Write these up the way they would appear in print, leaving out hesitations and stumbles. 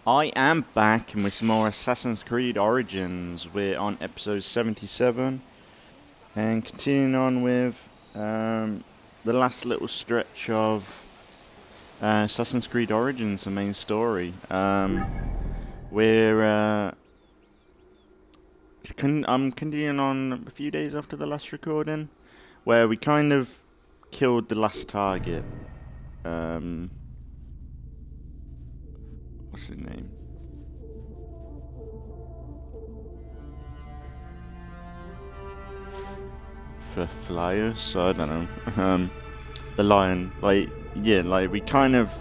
I am back and with some more Assassin's Creed Origins. We're on episode 77 and continuing on with the last little stretch of Assassin's Creed Origins, the main story. We're I'm continuing on a few days after the last recording, where we kind of killed the last target. What's his name? Pharaohs? I don't know. The lion. We kind of...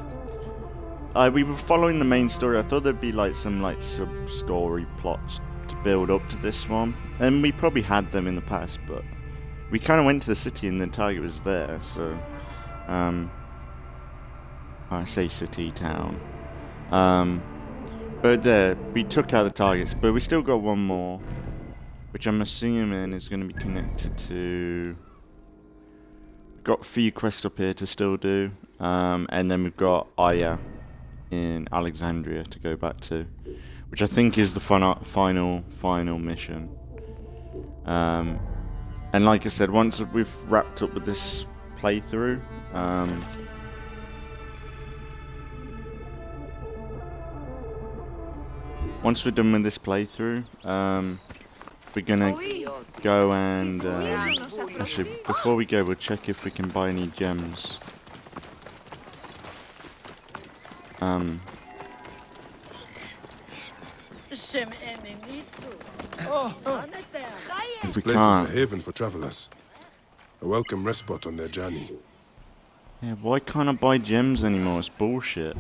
we were following the main story. I thought there'd be some sub-story plots to build up to this one. And we probably had them in the past, but... we kind of went to the city and the target was there, so... I say city, town. But there, we took out the targets, but we still got one more, which I'm assuming is going to be connected to... we've got a few quests up here to still do, and then we've got Aya in Alexandria to go back to, which I think is the final mission. And like I said, once we've wrapped up with this playthrough, once we're done with this playthrough, we're gonna go and actually, before we go, we'll check if we can buy any gems. This place is a haven for travelers, a welcome respite on their journey. Yeah, why can't I buy gems anymore? It's bullshit.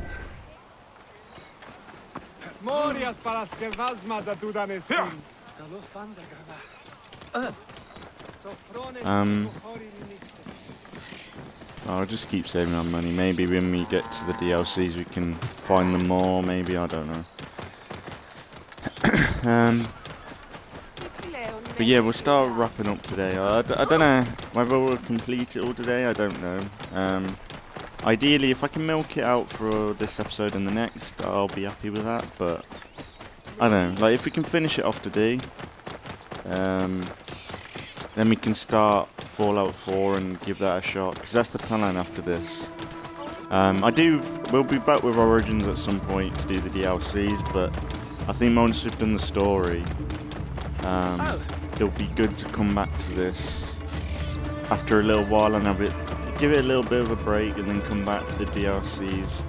I'll just keep saving our money. Maybe when we get to the DLCs we can find them more, maybe, I don't know. But yeah, we'll start wrapping up today. I don't know whether we'll complete it all today, I don't know. Ideally, if I can milk it out for this episode and the next, I'll be happy with that, but I don't know, if we can finish it off today, then we can start Fallout 4 and give that a shot, because that's the plan after this. We'll be back with Origins at some point to do the DLCs, but I think once we've done the story, it'll be good to come back to this after a little while and give it a little bit of a break and then come back for the DLCs.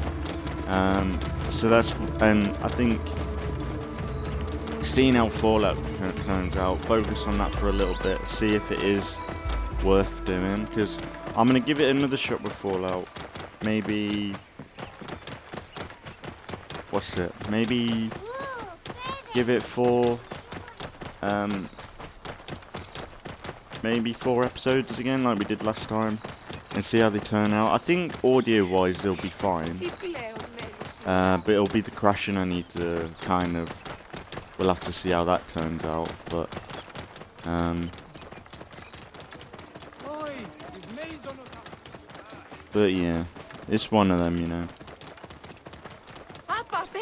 And I think seeing how Fallout turns out, focus on that for a little bit, see if it is worth doing, because I'm going to give it another shot with Fallout. Maybe... what's it? Maybe give it maybe 4 episodes again, like we did last time, and see how they turn out. I think audio-wise they'll be fine, but it'll be the crashing I need to we'll have to see how that turns out, but yeah, it's one of them, you know.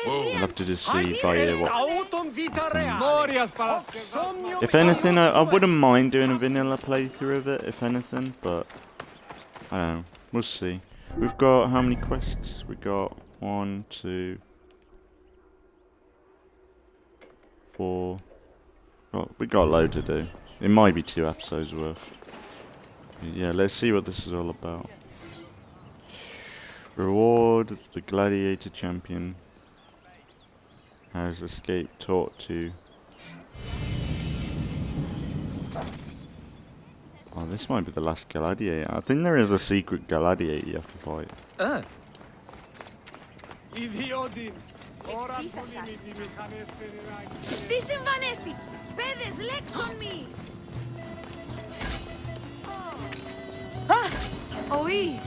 We'll have to just see by ear what happens. If anything, I wouldn't mind doing a vanilla playthrough of it, if anything, but I don't know, we'll see. We've got how many quests? We got 1, 2, 4. We got a load to do. It might be 2 episodes worth. Yeah, let's see what this is all about. Reward the gladiator champion has escaped taught to. Oh, this might be the last gladiator. I think there is a secret gladiator you have to fight. Τι συμβανέστη! Παιδες, λέξον μη! Οή!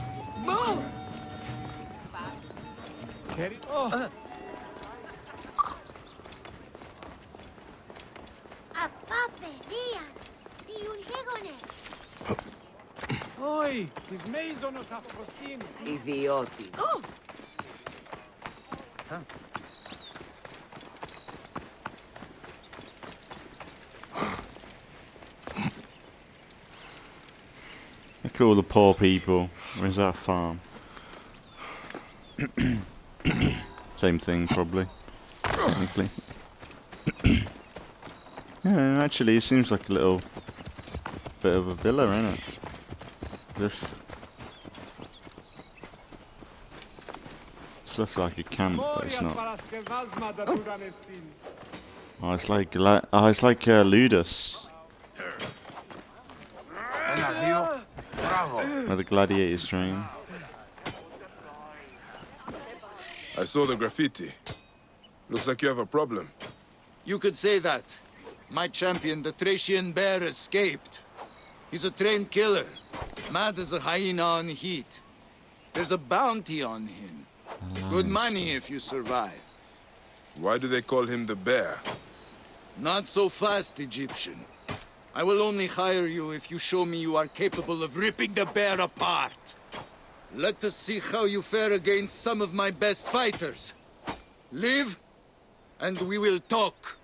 Απά παιδεία! Διουλγέγονε! Όχι, της μέιζονος αφροσύνης! Ιδιώτη! Look at all the poor people. Where's that farm? Same thing, probably. Technically. Yeah, actually, it seems like a little bit of a villa, isn't it? This looks like a camp, but it's not. Oh, it's like Ludus. Where the gladiators train. I saw the graffiti. Looks like you have a problem. You could say that. My champion, the Thracian bear, escaped. He's a trained killer. Mad as a hyena on heat. There's a bounty on him. Good money if you survive. Why do they call him the bear? Not so fast, Egyptian. I will only hire you if you show me you are capable of ripping the bear apart. Let us see how you fare against some of my best fighters. Live, and we will talk.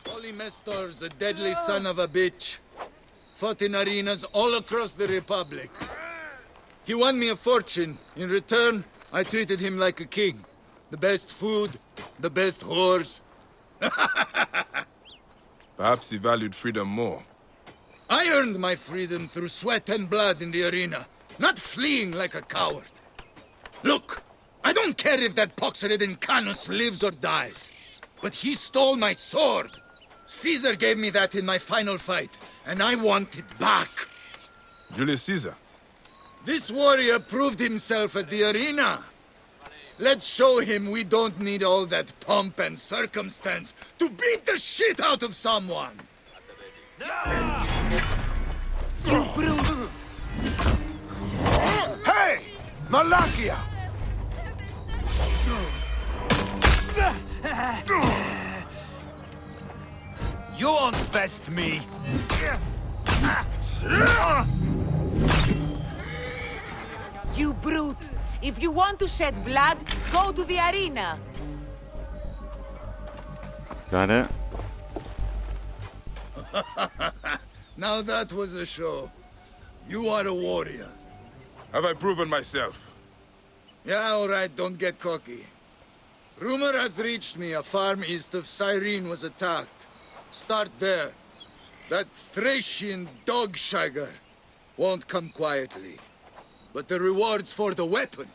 Polymestor's a deadly son of a bitch. Fought in arenas all across the Republic. He won me a fortune. In return, I treated him like a king. The best food, the best whores. Perhaps he valued freedom more. I earned my freedom through sweat and blood in the arena, not fleeing like a coward. Look, I don't care if that pox-ridden Canus lives or dies, but he stole my sword. Caesar gave me that in my final fight, and I want it back. Julius Caesar? This warrior proved himself at the arena. Let's show him we don't need all that pomp and circumstance to beat the shit out of someone. You brute! Hey! Malakia! You won't best me! You brute! If you want to shed blood, go to the arena. Is that it? Now that was a show. You are a warrior. Have I proven myself? Yeah, all right, don't get cocky. Rumor has reached me a farm east of Cyrene was attacked. Start there. That Thracian dog-shagger won't come quietly. But the reward's for the weapon.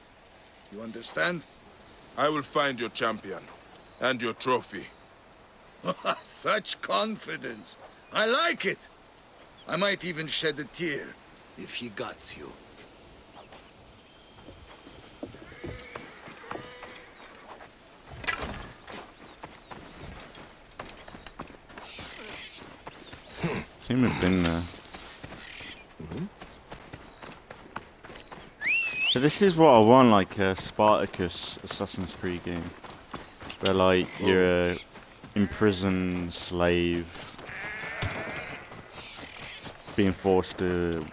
You understand? I will find your champion. And your trophy. Such confidence. I like it. I might even shed a tear if he got you. Seem to have been there. But this is what I want, like a Spartacus Assassin's Creed game. Where like you're a imprisoned slave being forced to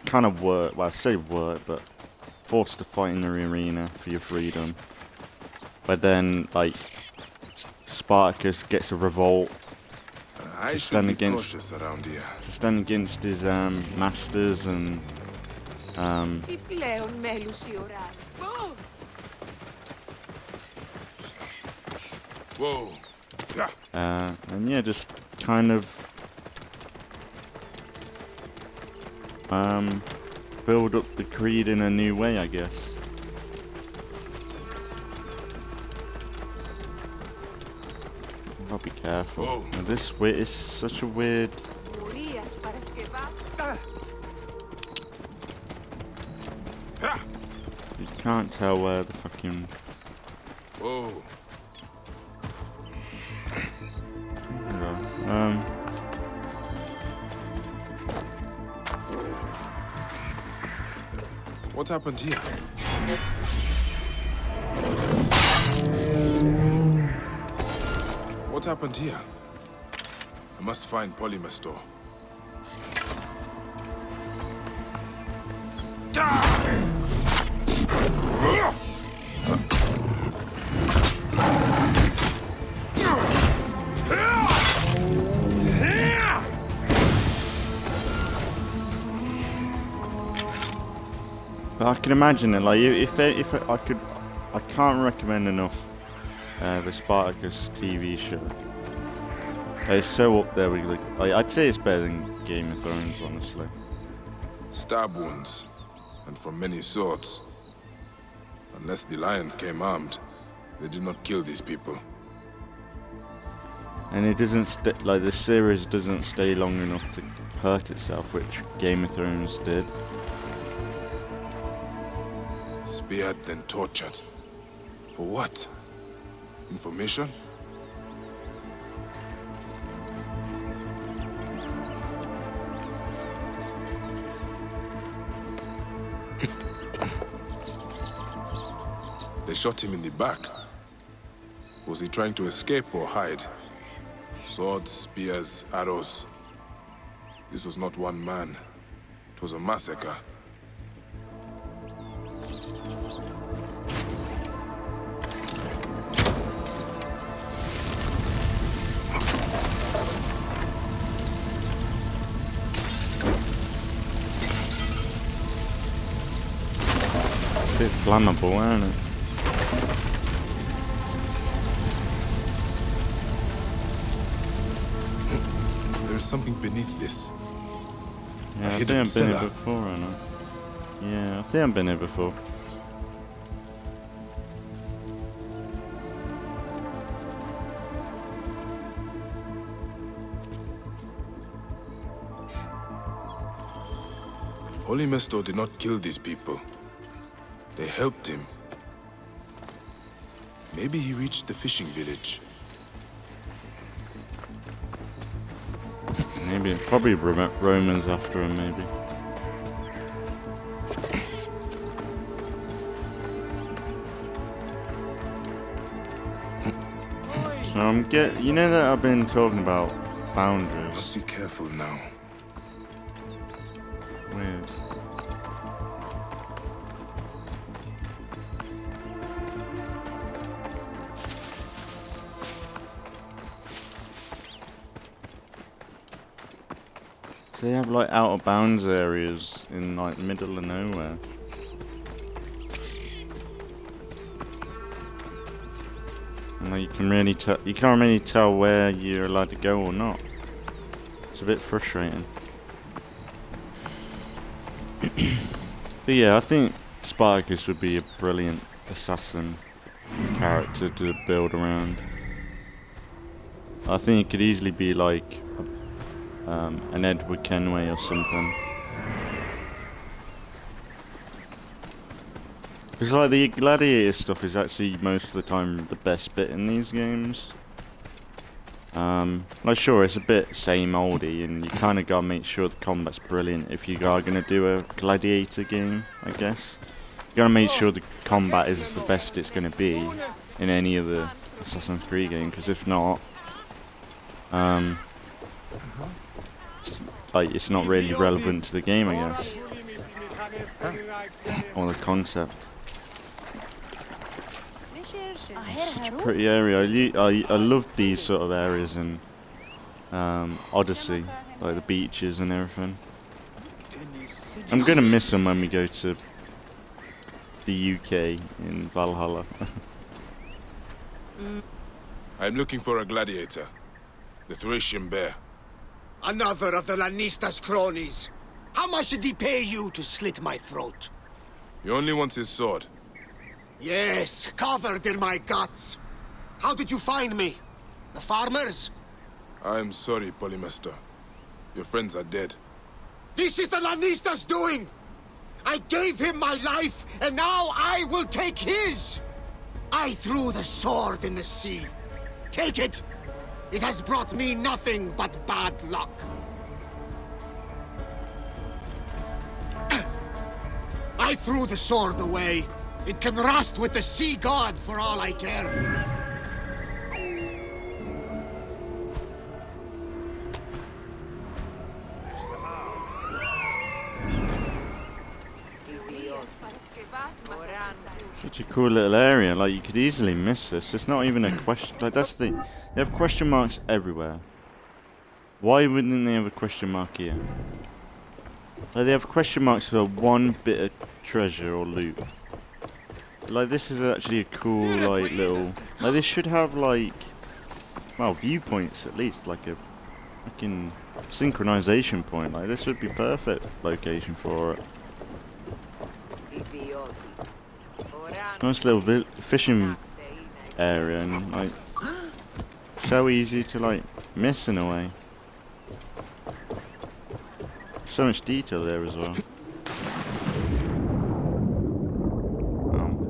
kind of work, well I say work, but forced to fight in the arena for your freedom. But then like Spartacus gets a revolt I to should stand be against cautious around here. his masters and Τι πλέον μέλους η ώρα. Whoa. and yeah, just kind of build up the creed in a new way, I guess. I'll be careful. Whoa. And this way is such a weird. Ουρίας Παρασκευά. You can't tell where the fucking. Whoa. What happened here? What happened here? I must find Polymestor. But I can imagine it. Like if I could, I can't recommend enough the Spartacus TV show. It's so up there with like I'd say it's better than Game of Thrones, honestly. Stab wounds, and from many swords. Unless the lions came armed, they did not kill these people. And it doesn't like the series doesn't stay long enough to hurt itself, which Game of Thrones did. Speared, then tortured. For what? Information? They shot him in the back. Was he trying to escape or hide? Swords, spears, arrows. This was not one man. It was a massacre. It's a bit flammable, isn't it? There's something beneath this. Yeah, I think I've been here before, I know. Yeah, I think I've been here before. Polymesto did not kill these people. They helped him. Maybe he reached the fishing village. Maybe, probably Romans after him, maybe. So you know that I've been talking about boundaries. Must be careful now. Weird. They have like out of bounds areas in like the middle of nowhere. And like, you can't really tell where you're allowed to go or not. It's a bit frustrating. But yeah, I think Spartacus would be a brilliant assassin character to build around. I think it could easily be like an Edward Kenway or something. Because like the gladiator stuff is actually most of the time the best bit in these games. Like sure, it's a bit same oldie, and you kind of gotta make sure the combat's brilliant if you are gonna do a gladiator game, I guess. You gotta make sure the combat is the best it's gonna be in any of the Assassin's Creed game, because if not, it's not really relevant to the game, I guess, or the concept. It's such a pretty area. I love these sort of areas in Odyssey, like the beaches and everything. I'm gonna miss them when we go to the UK in Valhalla. I'm looking for a gladiator. The Thracian bear. Another of the Lannista's cronies. How much did he pay you to slit my throat? He only wants his sword. Yes, covered in my guts. How did you find me? The farmers? I'm sorry, Polymesto. Your friends are dead. This is the Lannista's doing! I gave him my life, and now I will take his! I threw the sword in the sea. Take it! It has brought me nothing but bad luck. I threw the sword away. It can rust with the sea god for all I care. Such a cool little area. Like, you could easily miss this. It's not even a question. Like, that's the thing. They have question marks everywhere. Why wouldn't they have a question mark here? Like, they have question marks for one bit of treasure or loot. Like, this is actually a cool, like, little... Like, this should have, like... Well, viewpoints at least, like a fucking synchronization point. Like, this would be perfect location for it. Nice little fishing area, and, like, so easy to, like, miss in a way. So much detail there as well.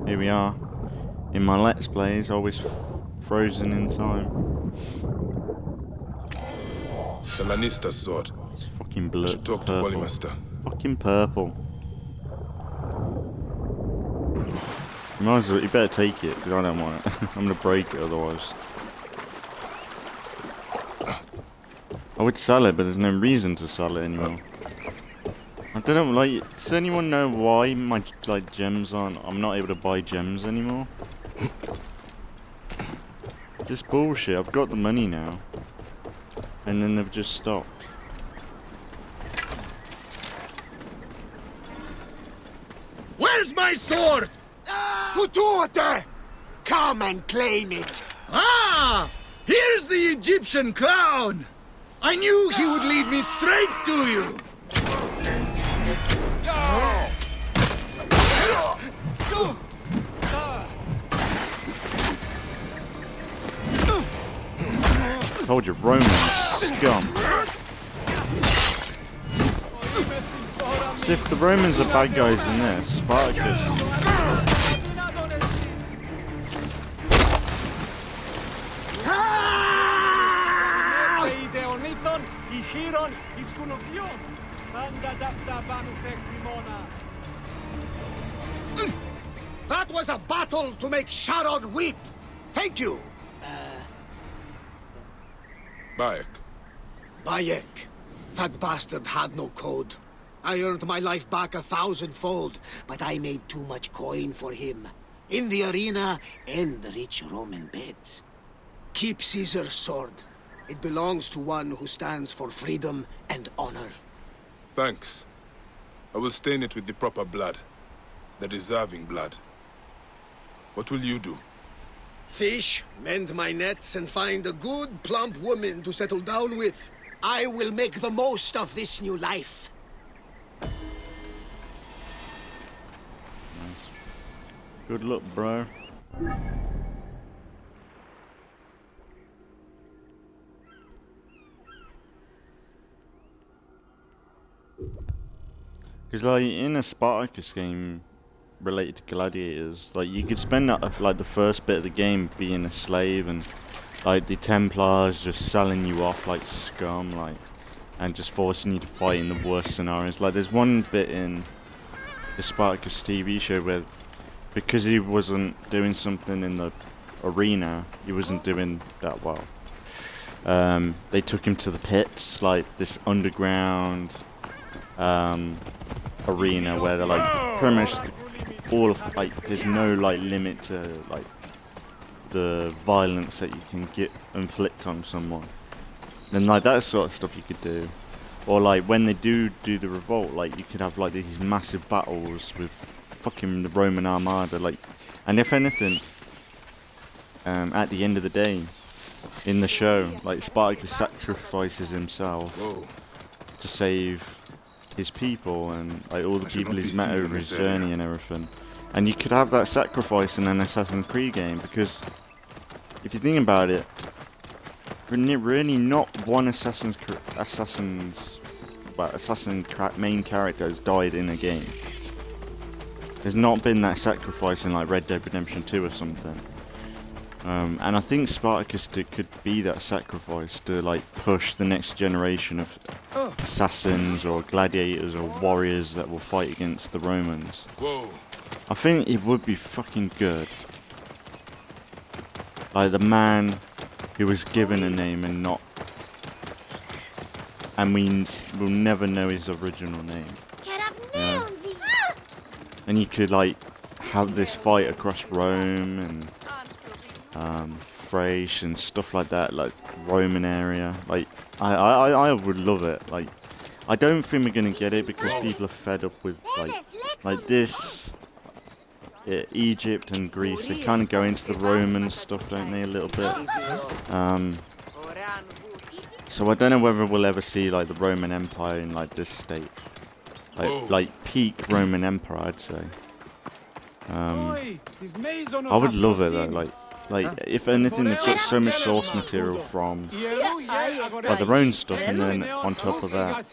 Here we are, in my Let's Plays, always frozen in time. The Lannister's sword. It's fucking I blue. should talk to Polymaster. Fucking purple. You might as well, you better take it, because I don't want it. I'm gonna break it otherwise. I would sell it, but there's no reason to sell it anymore. I don't know, like, does anyone know why my, like, gems aren't... I'm not able to buy gems anymore? This bullshit, I've got the money now. And then they've just stopped. Where's my sword? Futuote! Come and claim it! Ah! Here's the Egyptian clown! I knew he would lead me straight to you! Told you, Roman scum. As if the Romans are bad guys in this, Spartacus. That was a battle to make Sharon weep! Thank you! Bayek. Bayek. That bastard had no code. I earned my life back 1,000-fold, but I made too much coin for him. In the arena and the rich Roman beds. Keep Caesar's sword. It belongs to one who stands for freedom and honor. Thanks. I will stain it with the proper blood. The deserving blood. What will you do? Fish, mend my nets, and find a good, plump woman to settle down with. I will make the most of this new life. Nice. Good luck, bro. Because, like, in a Spartacus game related to gladiators, like, you could spend like the first bit of the game being a slave, and like the Templars just selling you off like scum, like, and just forcing you to fight in the worst scenarios. Like, there's one bit in the Spartacus TV show where, because he wasn't doing something in the arena, he wasn't doing that well. They took him to the pits, like this underground arena where they're like pretty much all of, like, there's no like limit to like the violence that you can inflict on someone. And like that sort of stuff you could do. Or like when they do the revolt, like you could have like these massive battles with fucking the Roman Armada, like, and if anything, at the end of the day, in the show, like Spartacus sacrifices himself to save his people and like all the people he's met over his journey and everything. And you could have that sacrifice in an Assassin's Creed game, because if you think about it, really not one assassin main character has died in a game. There's not been that sacrifice in like Red Dead Redemption 2 or something. And I think Spartacus could be that sacrifice to like push the next generation of assassins or gladiators or warriors that will fight against the Romans. Whoa. I think it would be fucking good. Like the man who was given a name and not... And we'll never know his original name. Yeah. And you could like have this fight across Rome and Thrace and stuff like that, like Roman area. Like I would love it. Like I don't think we're gonna get it because people are fed up with like this. Egypt and Greece, they kind of go into the Roman stuff, don't they, a little bit. So I don't know whether we'll ever see like the Roman Empire in like this state, like peak Roman Empire, I'd say. I would love it though, like if anything, they've got so much source material from like their own stuff, and then on top of that,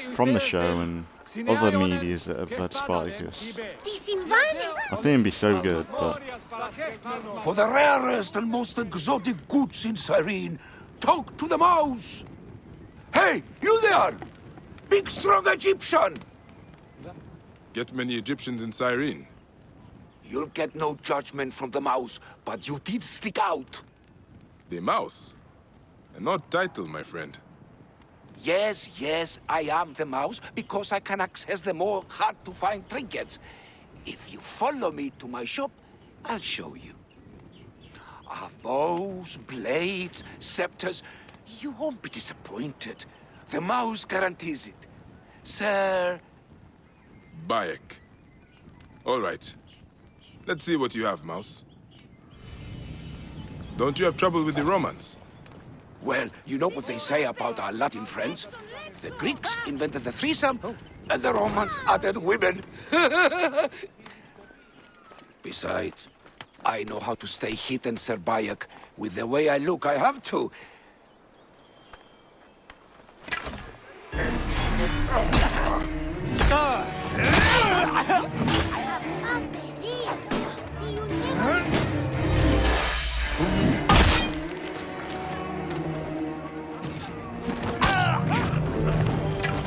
from the show and other medias that have had Spartacus. I think it'd be so good, but For the rarest and most exotic goods in Cyrene, talk to the mouse. Hey, you there! Big, strong Egyptian! Get many Egyptians in Cyrene. You'll get no judgment from the mouse, but you did stick out. The mouse? An odd title, my friend. Yes, I am the mouse, because I can access the more hard-to-find trinkets. If you follow me to my shop, I'll show you. I have bows, blades, scepters. You won't be disappointed. The mouse guarantees it. Sir... Bayek. All right. Let's see what you have, mouse. Don't you have trouble with the Romans? Well, you know what they say about our Latin friends? The Greeks invented the threesome, and the Romans added women. Besides, I know how to stay hidden, Sir Bayek. With the way I look, I have to.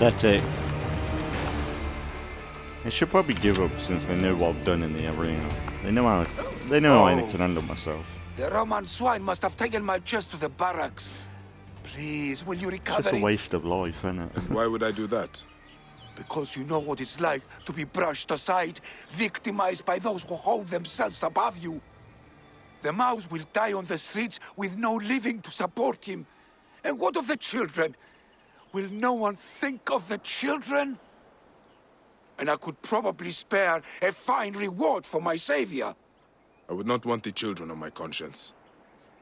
pathetic. They should probably give up since they know what I've done in the arena. They know how I can handle myself. The Roman swine must have taken my chest to the barracks. Please, will you recover It's just a it? waste of life, isn't it? Why would I do that? Because you know what it's like to be brushed aside, victimized by those who hold themselves above you. The mouse will die on the streets with no living to support him. And what of the children? Will no one think of the children? And I could probably spare a fine reward for my savior. I would not want the children on my conscience.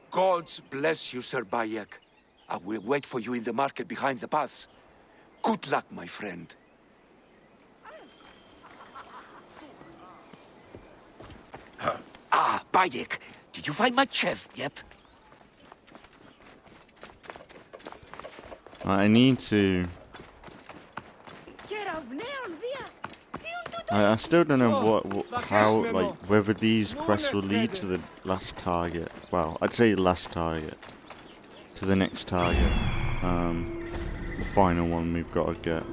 Gods bless you, Sir Bayek. I will wait for you in the market behind the paths. Good luck, my friend. Ah, Bayek, did you find my chest yet? I need to... I still don't know how, like, whether these quests will lead to the last target. Well, I'd say last target. To the next target. The final one we've got to get.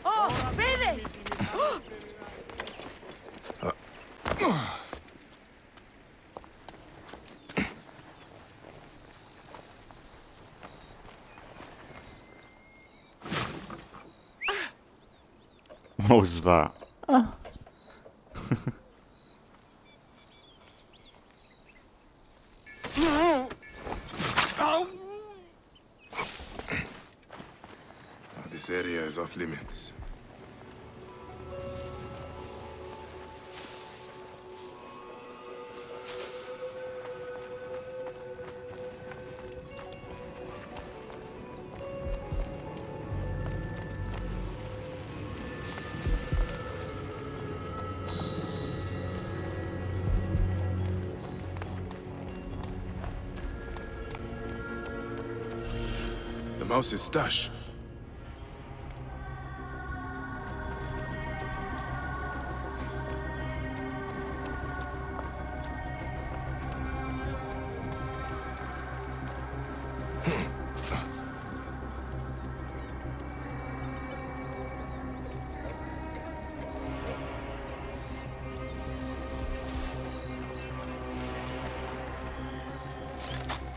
Oh, babies! What was that? This area is off limits. The mouse's stash.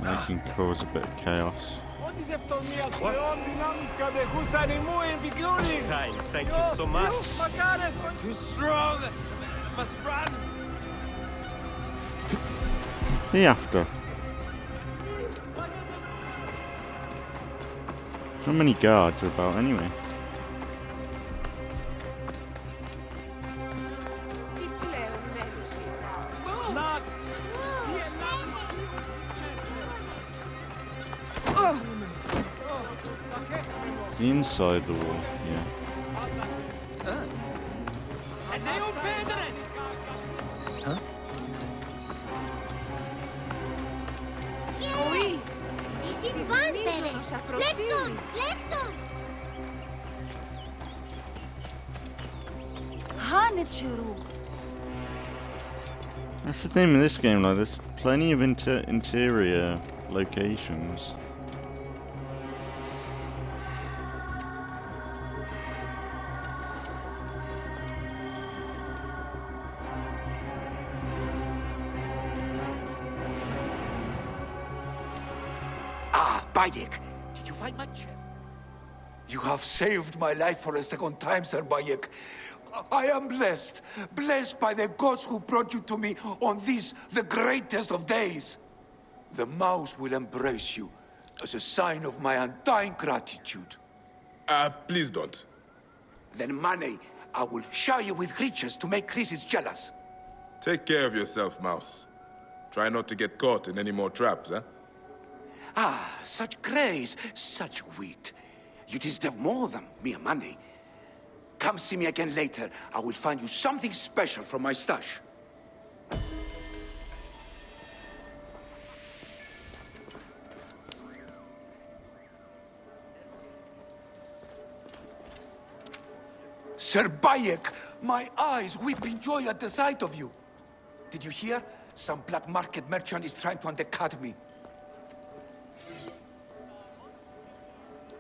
That can cause a bit of chaos. Thank you so much. Too strong. Must run. What's he after? How many guards about anyway? The inside the wall, yeah. Oui. That's the thing with this game, like there's plenty of interior locations. Bayek, did you find my chest? You have saved my life for a second time, Sir Bayek. I am blessed, blessed by the gods who brought you to me on this, the greatest of days. The mouse will embrace you as a sign of my undying gratitude. Please don't. Then, Mane, I will shower you with riches to make Chrysis jealous. Take care of yourself, Mouse. Try not to get caught in any more traps, huh? Ah, such grace, such wit. You deserve more than mere money. Come see me again later. I will find you something special from my stash. Sir Bayek, my eyes weep in joy at the sight of you. Did you hear? Some black market merchant is trying to undercut me.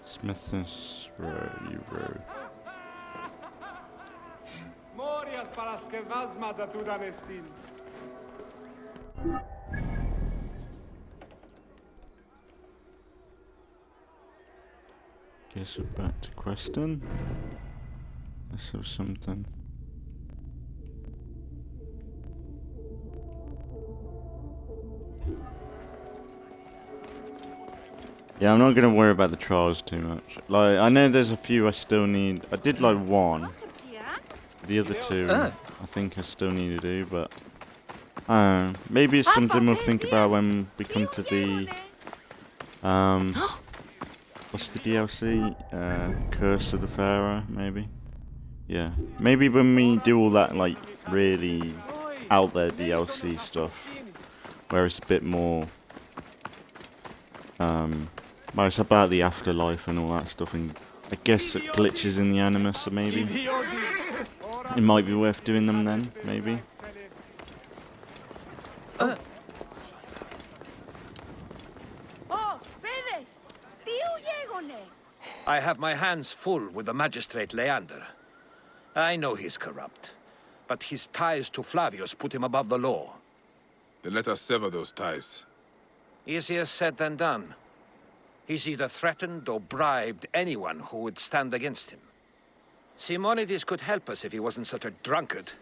Smith's Row, you row. Guess we're back to questing. Let's have something. Yeah, I'm not gonna worry about the trials too much. Like, I know there's a few I still need. I did like one. The other two, I think I still need to do, but maybe it's something we'll think about when we come to the what's the DLC? Curse of the Pharaoh, maybe. Yeah, maybe when we do all that like really out there DLC stuff, where it's a bit more well, it's about the afterlife and all that stuff, and I guess it glitches in the animus, so maybe it might be worth doing them then, maybe. I have my hands full with the magistrate Leander. I know he's corrupt, but his ties to Flavius put him above the law. Then let us sever those ties. Easier said than done. He's either threatened or bribed anyone who would stand against him. Simonides could help us if he wasn't such a drunkard.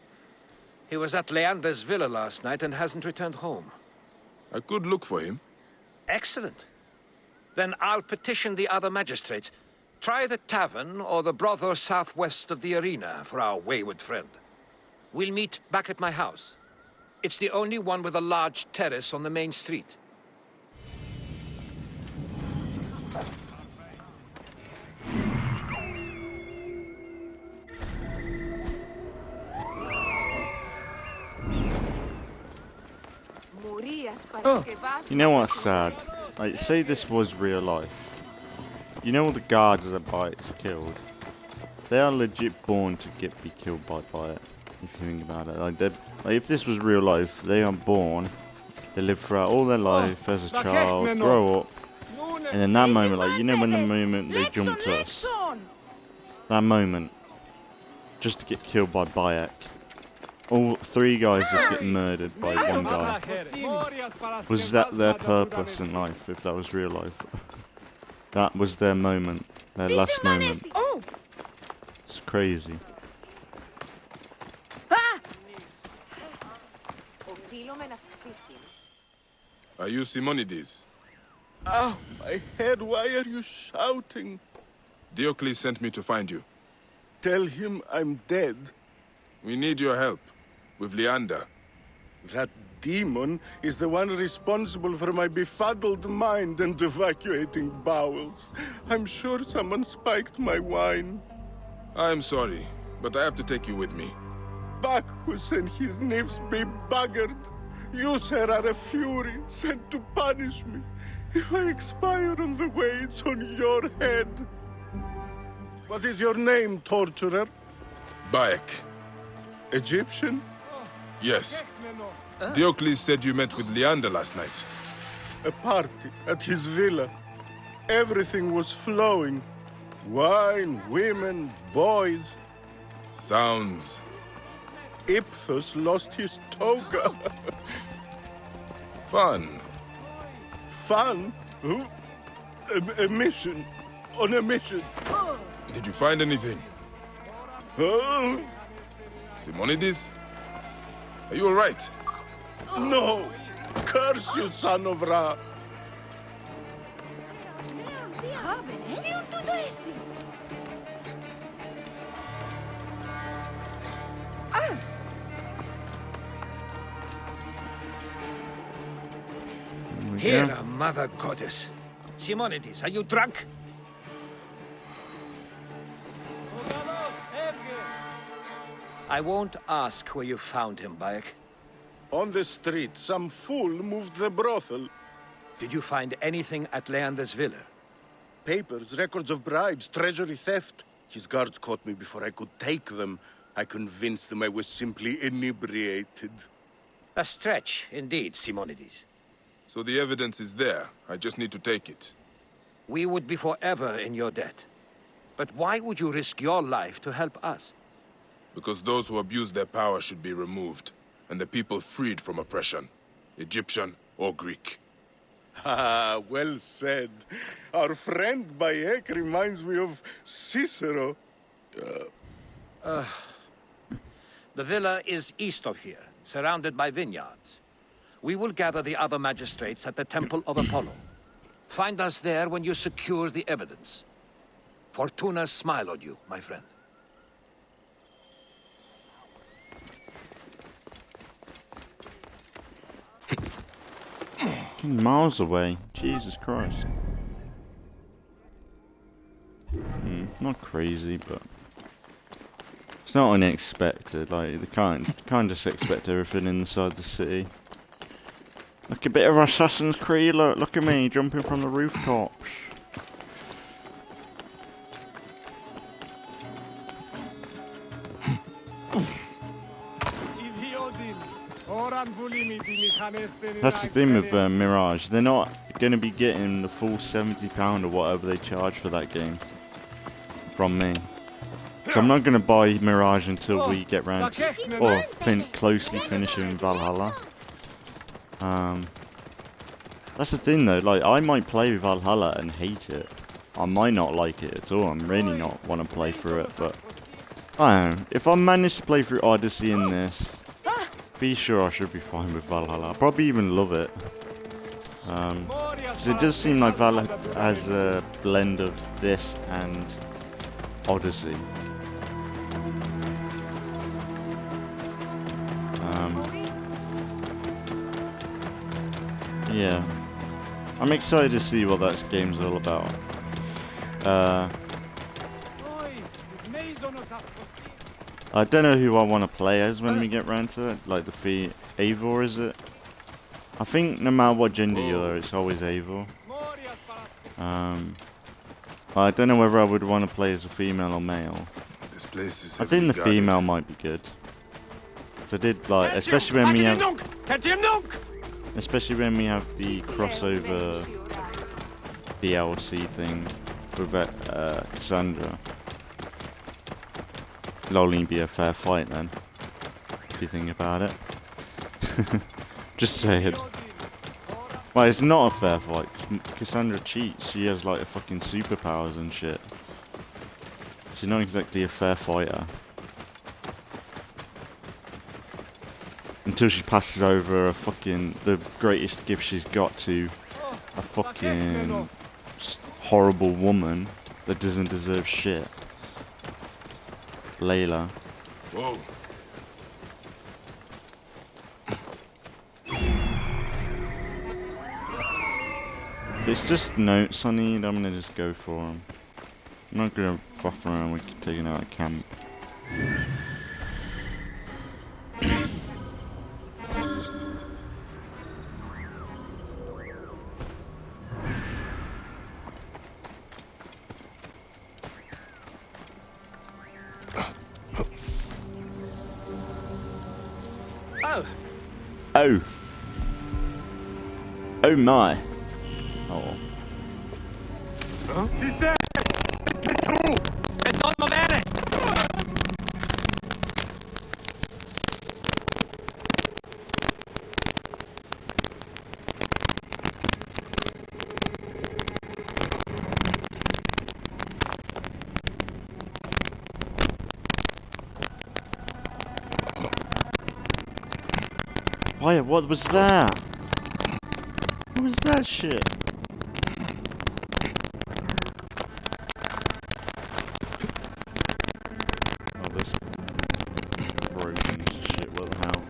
He was at Leander's villa last night and hasn't returned home. I could look for him. Excellent. Then I'll petition the other magistrates. Try the tavern or the brothel southwest of the arena for our wayward friend. We'll meet back at my house. It's the only one with a large terrace on the main street. You know what's sad? Like, say this was real life. You know all the guards that Bayek's killed? They are legit born to be killed by Bayek, if you think about it. Like, if this was real life, they are born, they live throughout all their life as a child, grow up, and in that moment, like, you know when the moment they jump to us? That moment, just to get killed by Bayek. All three guys just get murdered by one guy. Was that their purpose in life, if that was real life? That was their moment. Their last moment. Oh! It's crazy. Are you Simonides? Ah, my head, why are you shouting? Diocles sent me to find you. Tell him I'm dead. We need your help. With Leander. That demon is the one responsible for my befuddled mind and evacuating bowels. I'm sure someone spiked my wine. I'm sorry, but I have to take you with me. Bacchus and his nymphs be buggered. You, sir, are a fury sent to punish me. If I expire on the way, it's on your head. What is your name, torturer? Bayek. Egyptian? Yes. Diocles said you met with Leander last night. A party at his villa. Everything was flowing. Wine, women, boys. Sounds. Iphthos lost his toga. Fun. Fun? Who? A mission. On a mission. Did you find anything? Oh, Simonides? Are you alright? no! Curse you, son of Ra! Here, Mother Goddess. Simonides, are you drunk? I won't ask where you found him, Bayek. On the street, some fool moved the brothel. Did you find anything at Leander's villa? Papers, records of bribes, treasury theft. His guards caught me before I could take them. I convinced them I was simply inebriated. A stretch, indeed, Simonides. So the evidence is there. I just need to take it. We would be forever in your debt. But why would you risk your life to help us? Because those who abuse their power should be removed, and the people freed from oppression, Egyptian or Greek. Ah, well said. Our friend Bayek reminds me of Cicero. The villa is east of here, surrounded by vineyards. We will gather the other magistrates at the Temple of Apollo. Find us there when you secure the evidence. Fortuna's smile on you, my friend. Fucking miles away. Jesus Christ. Not crazy, but it's not unexpected. Like they can't just expect everything inside the city. Like a bit of Assassin's Creed. Look at me jumping from the rooftops. That's the thing with Mirage. They're not going to be getting the full £70 or whatever they charge for that game from me. So I'm not going to buy Mirage until we get round to, or closely finishing Valhalla. That's the thing though, like I might play with Valhalla and hate it. I might not like it at all. I'm really not want to play through it, but I don't know. If I manage to play through Odyssey in this, be sure I should be fine with Valhalla. I'll probably even love it. Because it does seem like Valhalla has a blend of this and Odyssey. Yeah. I'm excited to see what that game's all about. I don't know who I want to play as when we get round to it. Like the Eivor, is it? I think no matter what gender you are, it's always Eivor. I don't know whether I would want to play as a female or male. This place is I think the female might be good. So I did like, especially when we have the crossover DLC thing with Cassandra. It'll only be a fair fight then, if you think about it. Just saying. Well, it's not a fair fight, because Cassandra cheats. She has like a fucking superpowers and shit. She's not exactly a fair fighter. Until she passes over the greatest gift she's got to a fucking horrible woman that doesn't deserve shit. Layla. Whoa. If it's just notes I need, I'm gonna just go for them. I'm not gonna fuck around with taking out a camp. Oh. Oh my. Oh. Why, what was that? What was that shit? Oh, this broken shit, what the hell?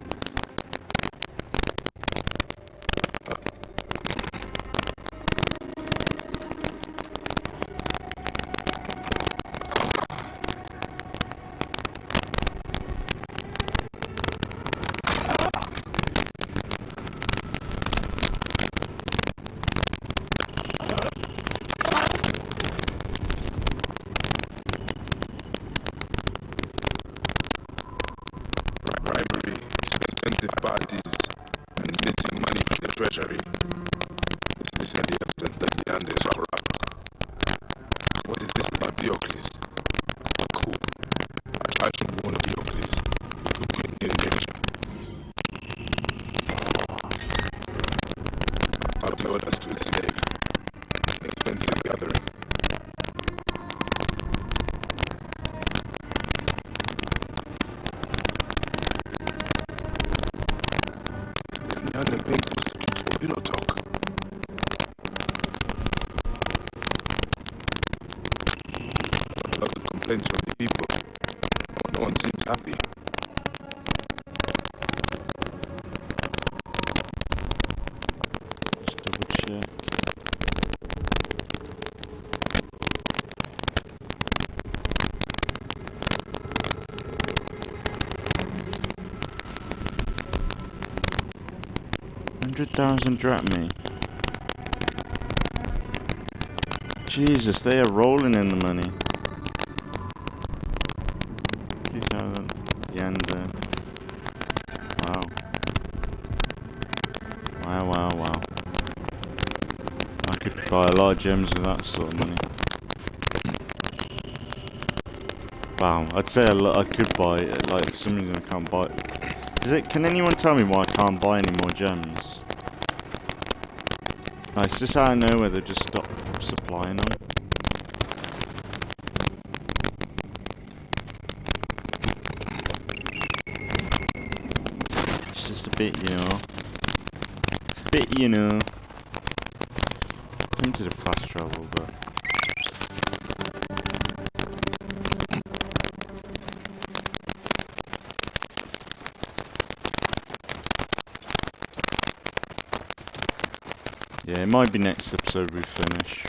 Parties and missing money from the treasury. This is the evidence that the land is corrupt. What is this about Diocles? Cool. I should warn Diocles. Who couldn't get attention. I'll tell us to a slave. An expensive gathering. And the paying prostitutes for pillow talk. A lot of complaints from the people. No one seems happy. Just double check. $100,000 drachmae. Jesus, they are rolling in the money. 2,000 yen there. Wow. Wow. I could buy a lot of gems with that sort of money. Wow, I'd say I could buy it, like, for some reason I can't buy it. Can anyone tell me why I can't buy any more gems? No, it's just out of nowhere they just stop supplying them. It's just a bit, you know. It's a bit, you know. Come to the fast travel, but... yeah, it might be next episode we finish.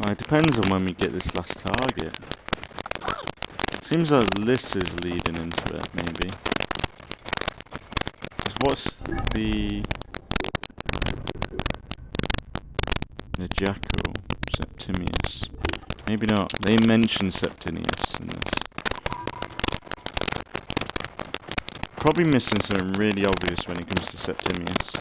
It depends on when we get this last target. Seems like this is leading into it, maybe. What's the jackal? Septimius. Maybe not. They mention Septimius in this. Probably missing something really obvious when it comes to Septimius.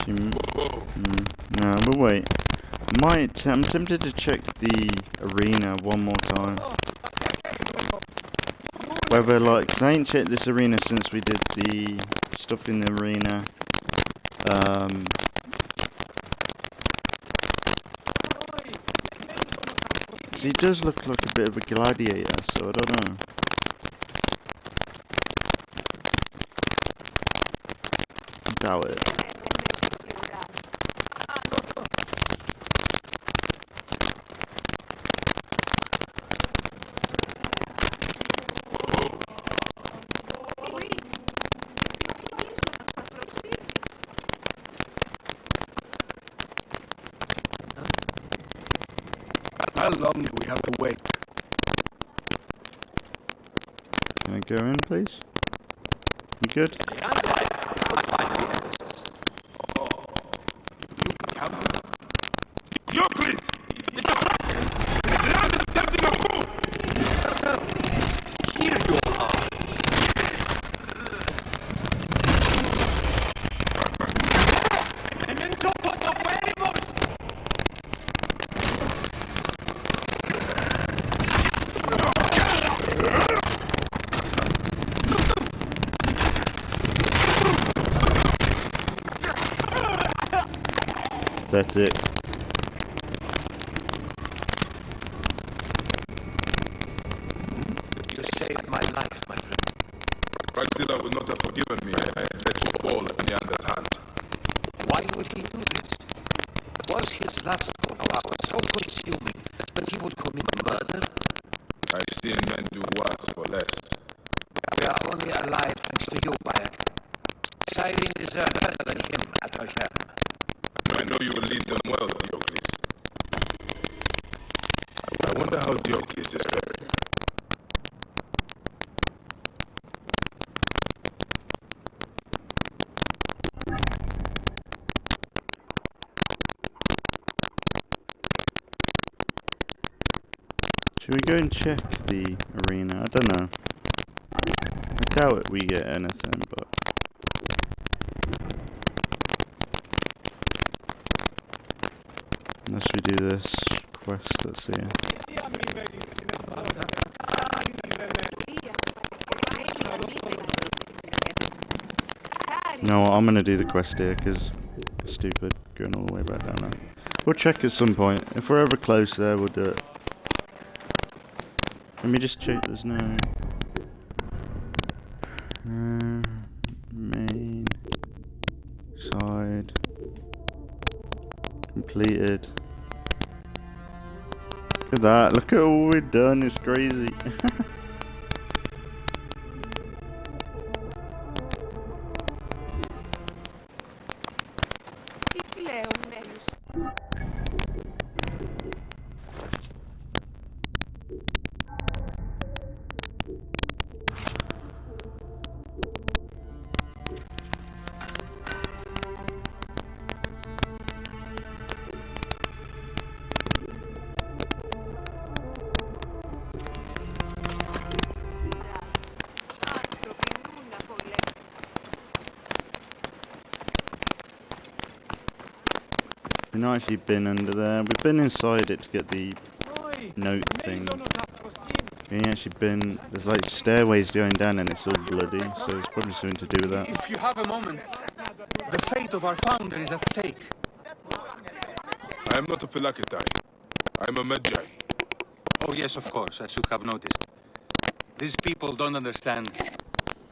Actually, no, but wait. I'm tempted to check the arena one more time. Whether, like, 'cause I ain't checked this arena since we did the stuff in the arena. He does look like a bit of a gladiator, so I don't know. I doubt it. How long do we have to wait? Can I go in, please? You good? Diocles! It's a trap! The land is attempting a coup! So, here you are. That's it. You saved my life, my friend. Praxilla would not have forgiven me if I had let you fall at Neander's hand. Why would he do this? Was his lust for power so consuming that he would commit murder? I've seen men do worse for less. We are only alive thanks to you, Bayek. Cyrene deserved better than him at her helm. I know you will lead them well, Diocles. I wonder how Diocles is faring. Should we go and check the arena? I don't know. I doubt it we get anything, but... Unless we do this quest that's here. No, I'm gonna do the quest here, because it's stupid going all the way back down there. We'll check at some point. If we're ever close there, we'll do it. Let me just check there's no... main... side... completed. Look at that, look at all we've done, it's crazy. We've not actually been under there. We've been inside it to get the note thing. We ain't actually been... There's like stairways going down and it's all bloody, so it's probably something to do with that. If you have a moment, the fate of our founder is at stake. I am not a Phylakitai. I am a Magi. Oh yes, of course, I should have noticed. These people don't understand.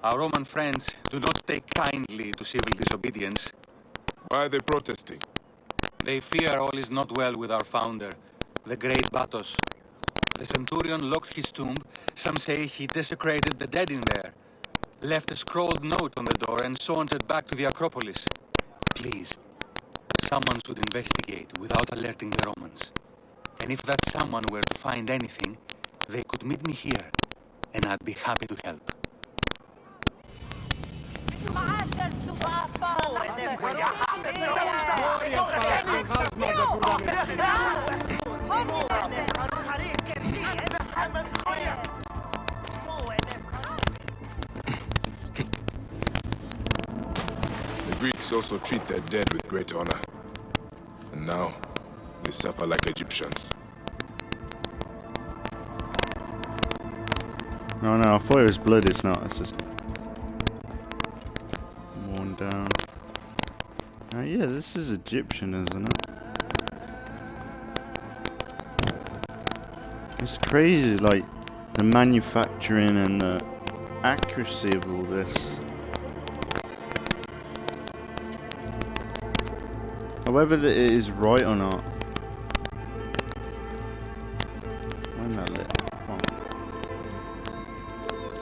Our Roman friends do not take kindly to civil disobedience. Why are they protesting? They fear all is not well with our founder, the great Batos. The centurion locked his tomb. Some say he desecrated the dead in there, left a scrawled note on the door and sauntered back to the Acropolis. Please, someone should investigate without alerting the Romans. And if that someone were to find anything, they could meet me here, and I'd be happy to help. Greeks also treat their dead with great honor. And now, they suffer like Egyptians. No, I thought it was blood, it's not, it's just worn down. Yeah, this is Egyptian, isn't it? It's crazy, like, the manufacturing and the accuracy of all this. Whether it is right or not. Why not lit? Come on.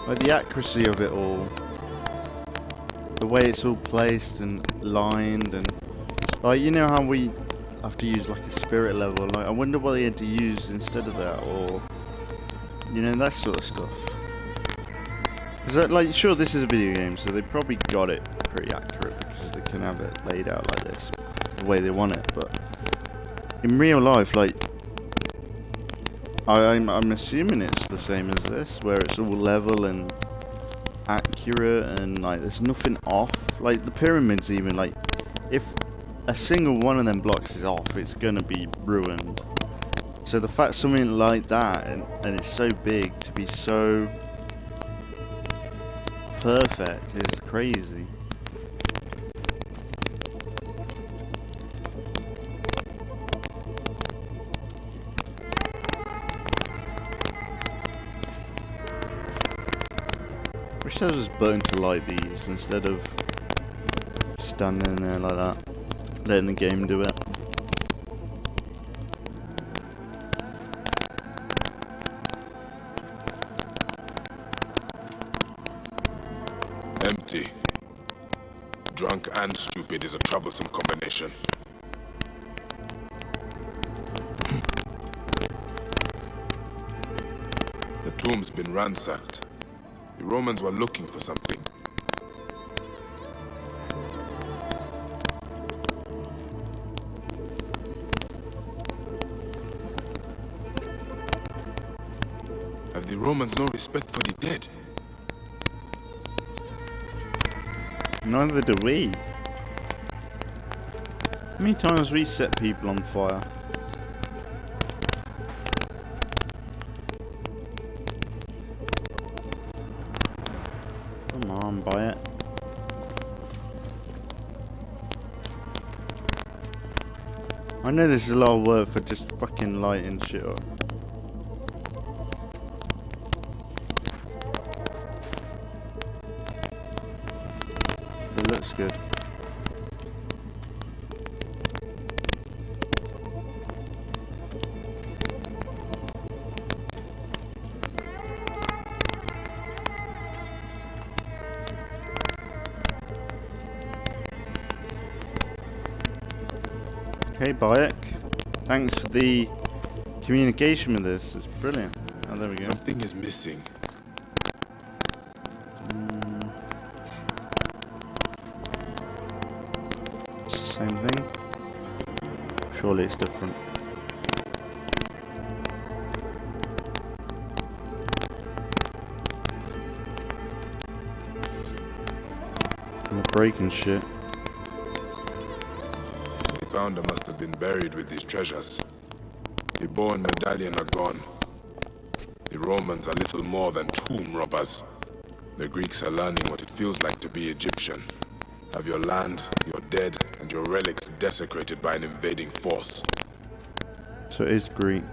Like the accuracy of it all. The way it's all placed and lined and... Like, you know how we have to use like a spirit level? Like, I wonder what they had to use instead of that, or... You know, that sort of stuff. Is that, like, sure, this is a video game, so they probably got it pretty accurate because they can have it laid out like this, the way they want it, but in real life, like, I'm assuming it's the same as this, where it's all level and accurate and, like, there's nothing off. Like, the pyramids even, like, if a single one of them blocks is off, it's gonna be ruined. So the fact something like that, and it's so big, to be so perfect is crazy. Wish there was a button to light these instead of standing there like that, letting the game do it. Empty. Drunk and stupid is a troublesome combination. The tomb's been ransacked. The Romans were looking for something. Have the Romans no respect for the dead? Neither do we. How many times we set people on fire? Come on, buy it. I know this is a lot of work for just fucking lighting shit up. It looks good. Okay, Bayek. Thanks for the communication with this. It's brilliant. Oh, there we go. Something is missing. Same thing. Surely it's different. I'm breaking shit. The founder must have been buried with these treasures. The bow and medallion are gone. The Romans are little more than tomb robbers. The Greeks are learning what it feels like to be Egyptian. Have your land, your dead, and your relics desecrated by an invading force. So it is Greek.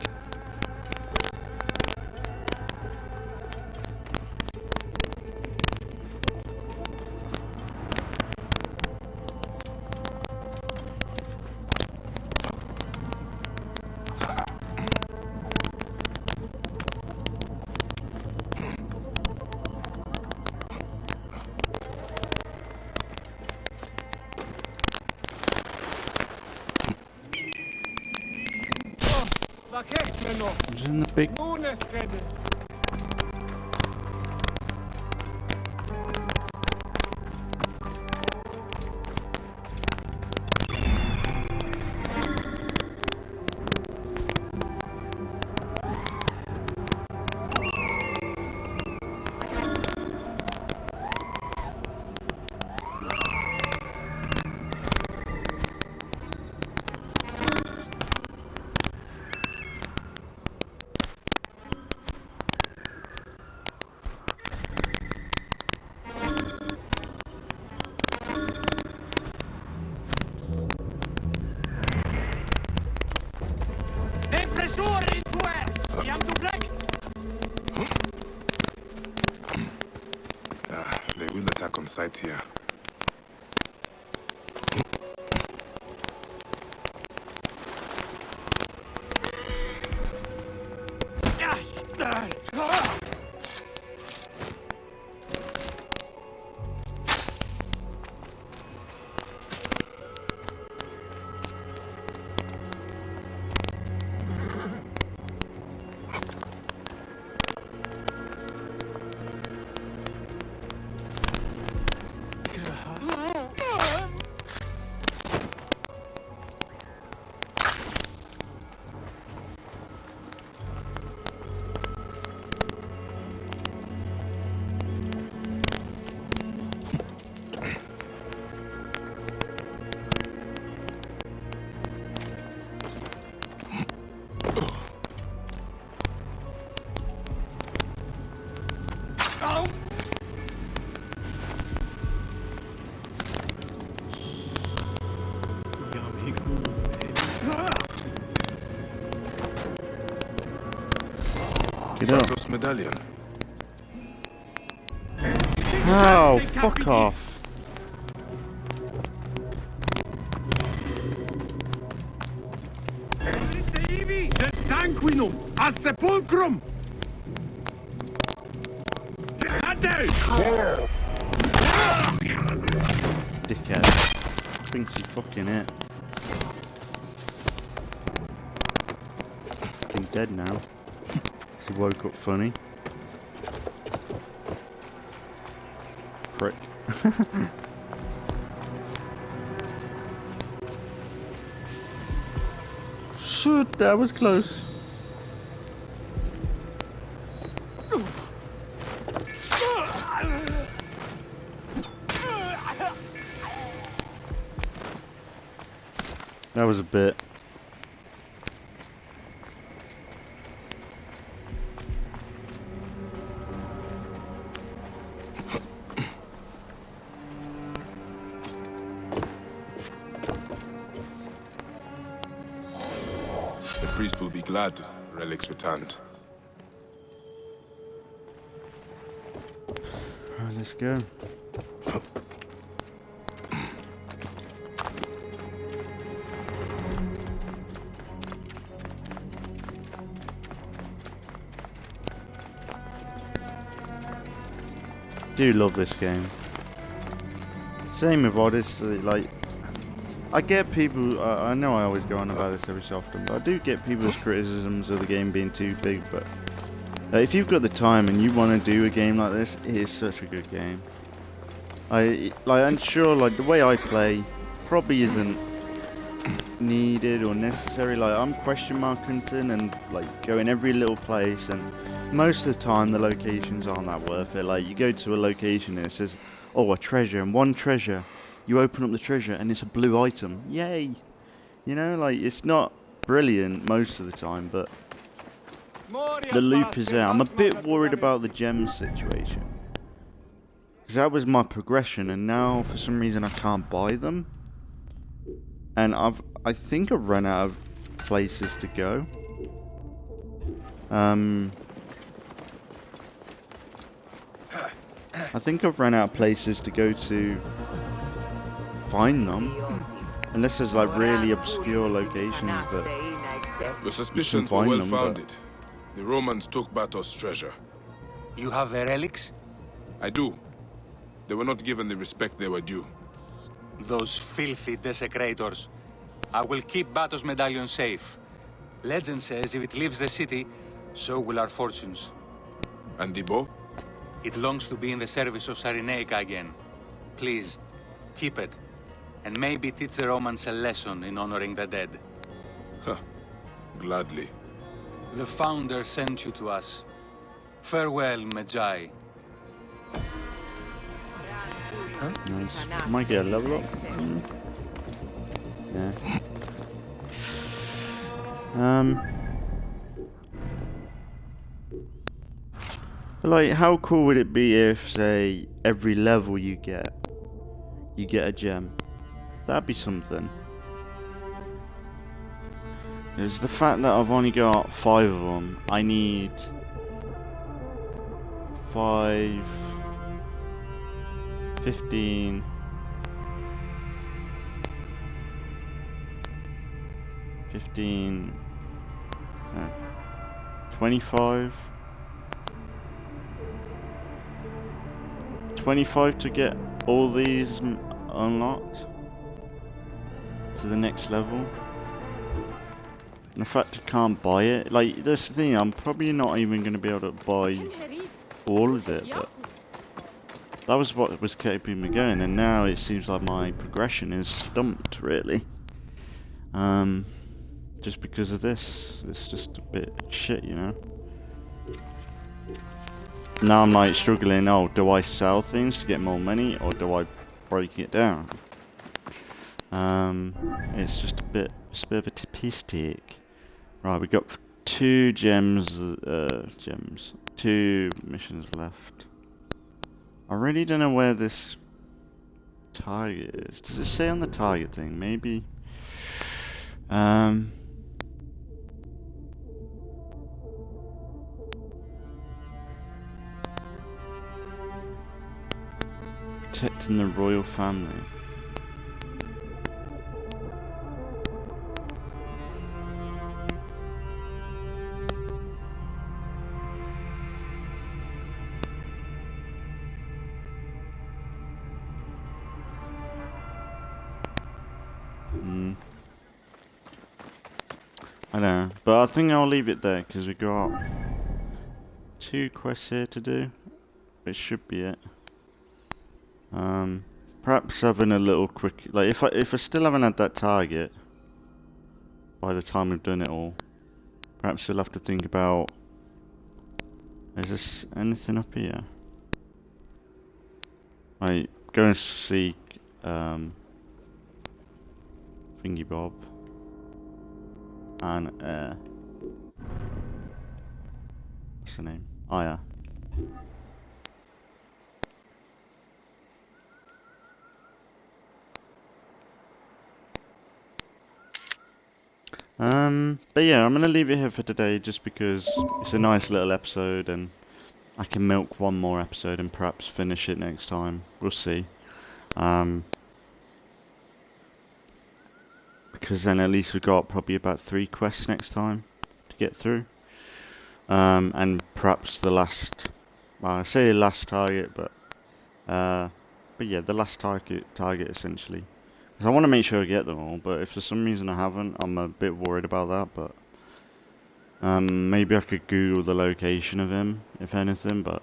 It's in the big... attack on sight here. Get up. Medallion. Oh, fuck off. Sepulchrum! Dickhead. Thinks he's fucking it. Fucking dead now. He woke up funny. Prick. Shit, that was close. That was a bit. The priest will be glad to relics returned. Alright, let's go. Do love this game. Same with Odyssey, like, I get people, I know I always go on about this every so often, but I do get people's criticisms of the game being too big, but if you've got the time and you want to do a game like this, it is such a good game. I'm sure, like, the way I play probably isn't needed or necessary. Like, I'm question mark hunting and, like, going every little place, and most of the time the locations aren't that worth it. Like, you go to a location and it says, oh, a treasure, and one treasure, you open up the treasure and it's a blue item. Yay! You know, like, it's not brilliant most of the time, but the loop is there. I'm a bit worried about the gem situation, because that was my progression, and now for some reason I can't buy them. And I think I've run out of places to go. I think I've run out of places to go to find them. Unless there's like really obscure locations that The suspicions were well founded. The Romans took Batos' treasure. You have the relics? I do. They were not given the respect they were due. Those filthy desecrators. I will keep Batos' medallion safe. Legend says if it leaves the city, so will our fortunes. And the bow? It longs to be in the service of Cyrenaica again. Please, keep it. And maybe teach the Romans a lesson in honoring the dead. Huh. Gladly. The Founder sent you to us. Farewell, Magi. Nice. Might get a level up. Yeah. But like, how cool would it be if, say, every level you get a gem? That'd be something. It's the fact that I've only got 5 of them. I need 5 15. 15. No. 25. 25 to get all these unlocked to the next level. And the fact I can't buy it, like, that's the thing, I'm probably not even going to be able to buy all of it, but that was what was keeping me going, and now it seems like my progression is stumped, really. Just because of this, it's just a bit shit, you know. Now I'm like struggling, oh, do I sell things to get more money, or do I break it down? It's just it's a bit of a tipistic. Right, we got 2 gems, 2 missions left. I really don't know where this target is. Does it say on the target thing? Maybe. Protecting the royal family. I don't know, but I think I'll leave it there because we got 2 quests here to do. It should be it. Perhaps having a little quick, like if I still haven't had that target by the time we've done it all, perhaps we'll have to think about. Is this anything up here? Right, go and seek Thingy Bob and what's the name? Oh yeah. But yeah, I'm gonna leave it here for today just because it's a nice little episode and I can milk one more episode and perhaps finish it next time. We'll see. Because then at least we've got probably about 3 quests next time to get through. And perhaps the last, well, I say the last target, but yeah, the last target essentially. Because I want to make sure I get them all, but if for some reason I haven't, I'm a bit worried about that, but maybe I could Google the location of him, if anything, but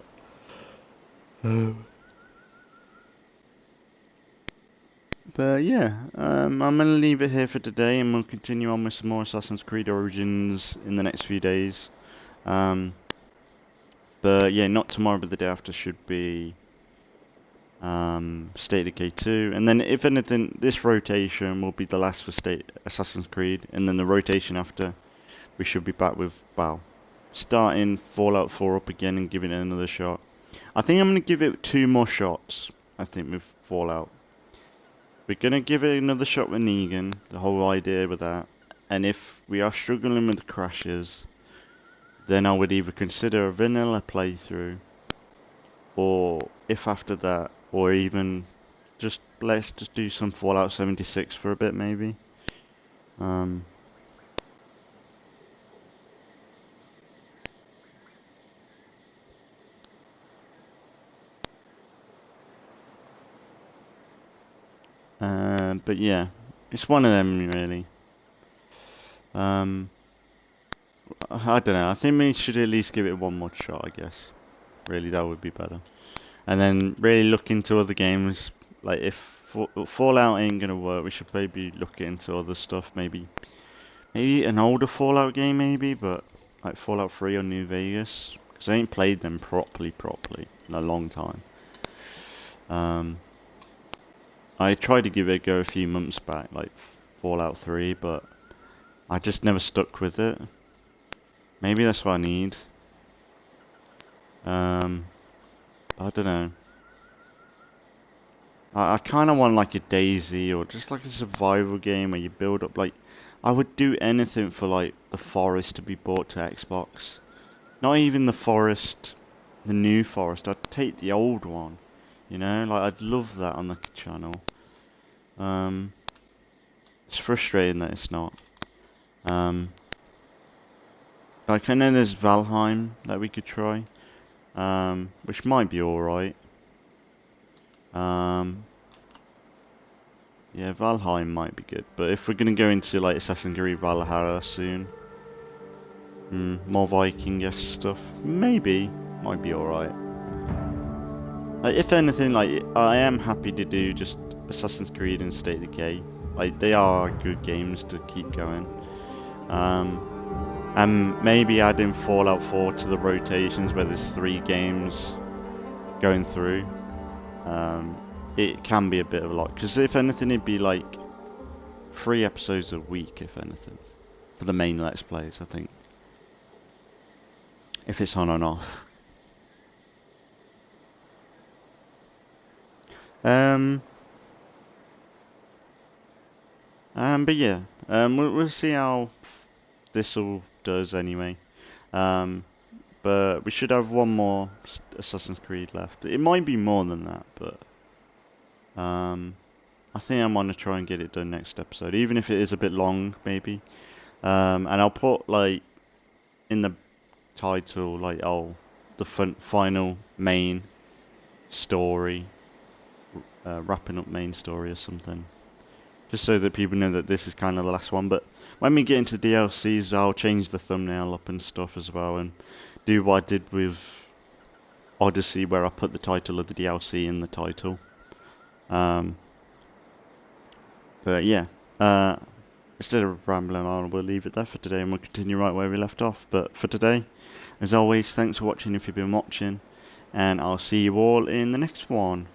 yeah, I'm going to leave it here for today, and we'll continue on with some more Assassin's Creed Origins in the next few days. But yeah, not tomorrow, but the day after should be State of Decay 2, and then if anything, this rotation will be the last for Assassin's Creed, and then the rotation after, we should be back with, well, starting Fallout 4 up again and giving it another shot. I think I'm going to give it 2 more shots, I think, with Fallout. We're going to give it another shot with Negan, the whole idea with that, and if we are struggling with the crashes, then I would either consider a vanilla playthrough, or if after that, or even let's just do some Fallout 76 for a bit, maybe. But yeah, it's one of them really. I don't know. I think we should at least give it one more shot, I guess. Really, that would be better. And then really look into other games. Like if Fallout ain't gonna work, we should maybe look into other stuff. Maybe an older Fallout game, maybe, but like Fallout 3 or New Vegas, because I ain't played them properly in a long time. I tried to give it a go a few months back, like Fallout 3, but I just never stuck with it. Maybe that's what I need. I don't know. I kind of want like a Daisy or just like a survival game where you build up, like, I would do anything for like the Forest to be brought to Xbox. Not even the Forest, the new Forest, I'd take the old one. You know, like I'd love that on the channel. It's frustrating that it's not. Like I know there's Valheim that we could try, which might be alright. Yeah, Valheim might be good, but if we're gonna go into like Assassin's Creed Valhalla soon, more Viking-esque stuff, maybe might be alright. Like, if anything, like I am happy to do just Assassin's Creed and State of Decay. Like they are good games to keep going. And maybe adding Fallout 4 to the rotations where there's 3 games going through. It can be a bit of a lot, because if anything it'd be like 3 episodes a week, if anything, for the main Let's Plays, I think, if it's on and off. But yeah, we'll see how this all does anyway. But we should have one more Assassin's Creed left. It might be more than that, but I think I'm gonna try and get it done next episode, even if it is a bit long, maybe. And I'll put like in the title, like, the final main story, wrapping up main story or something, just so that people know that this is kind of the last one. But when we get into DLCs, I'll change the thumbnail up and stuff as well, and do what I did with Odyssey, where I put the title of the DLC in the title. But yeah, instead of rambling on, we'll leave it there for today, and we'll continue right where we left off. But for today, as always, thanks for watching if you've been watching, and I'll see you all in the next one.